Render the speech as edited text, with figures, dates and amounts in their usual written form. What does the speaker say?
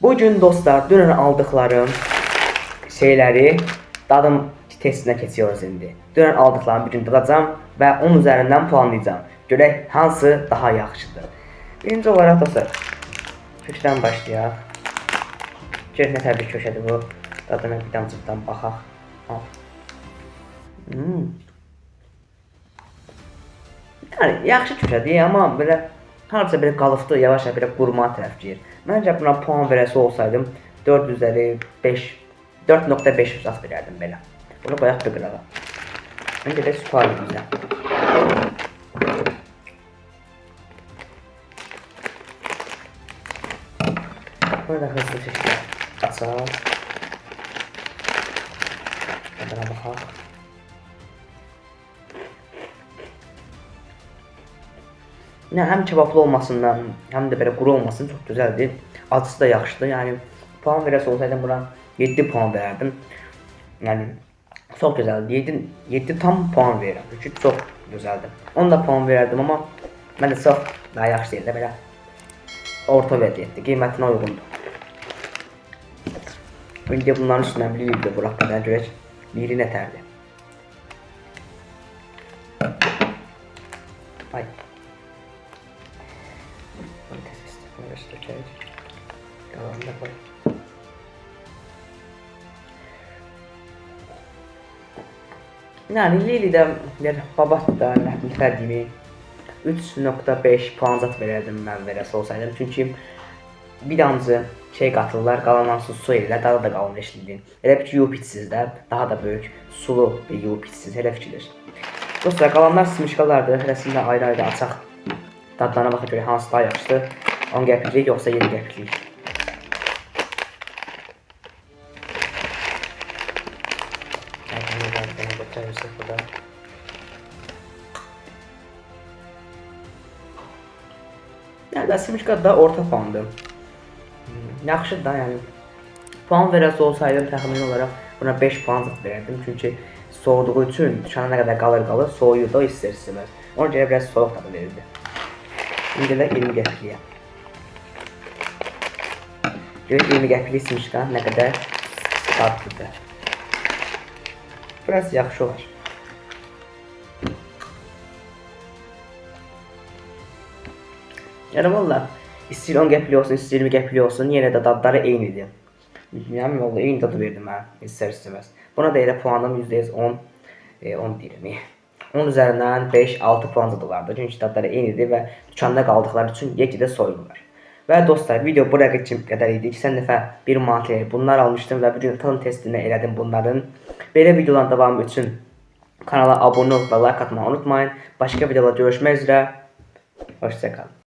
Bugün dostlar dünən aldıqlarım şeyləri dadım testinə keçiyoruz indi. Dünən aldıqlarımı bir gün dadacağım və onun üzərindən puanlayacağım. Görək hansı daha yaxşıdır. Birinci olaraq dostlar köşədən başlayaq. Görək nə təbii köşədir bu. Dadına bir damcıqdan baxaq. Yəni yaxşı köşədir, amma belə harca belə qalıqdı, yavaş-yavaş belə quruma tərəf gedir. Məncə buna puan verəsi olsaydım 4 üzəri 5, 4.5 az verərdim belə. Bunu qoyaq bir qırağa. Öncə də sualımıza. Bunu da hızlı şəkildə açaq. Tadına baxaq. Həm kebablı olmasından, həm də belə quru olmasından çox gözəldir. Acısı da yaxşıdır. Yəni puan verəsi olsaydım buna 7 puan verərdim. Yəni çox gözəldir. 7 tam puan verirəm. Çünki çox gözəldir. 10 da puan verərdim, amma məncə çox daha yaxşı deyil də belə. Orta vəziyyətdir. Qiymətinə uyğundur. İndi bunların üstündən bir video burax qədər görək. Biri nətərdir. Ay. Yəni Lili'də bir babatda nəfərdimi 3.5 puan zat verərdim mən verəsi olsaydım. Çünki bir damcı şey qatırlar, qalan su ilə dadı da qalınlaşdırdı. Elə bir ki yupitsizdir də, daha da böyük sulu bir yupitsiz elə fikirdir. Dostlar, qalanlar smışqalardır. Hərəsində ayrı-ayrı açaq. Dadlarına baxaq görək hansı daha yaxşıdır. 10 qəpiklik yoxsa 7 qəpiklik. Yəni smışqa da orta puandır. Yaxşıdır da, yəni puan verəsi olsaydım təxmini olaraq buna 5 puan verərdim. Çünki soğuduğu üçün dükana nə qədər qalır, soğuyur da istər-istəməz. Ona görə biraz soyuq tadı verirdi. İndi də 20 qəpikliyə. Görək 20 qəpiklik smışqa nə qədər dadlıdır. Biraz yaxşı olar. Yəni valla istəyir 10 qəpikli olsun, istəyir 20 qəpikli olsun, yenə də dadları eynidir. Yəni valla eyni dadı verdim mən istər-istəməz. Buna da elə puanım %10 deyirəm. 10 üzərindən 5-6 puan zadılardı. Çünki dadları eynidir və dükanda qaldıqları üçün yekədə soyulurlar. Və dostlar, video buraya qədər idi. 2 dəfə 1 manat bunlar almışdım və bugün tadım testini elədim bunların. Belə videoların davamı üçün kanala abunə olub və like atmayı unutmayın. Başqa videolarda görüşmək üzrə. Hoşça kalın.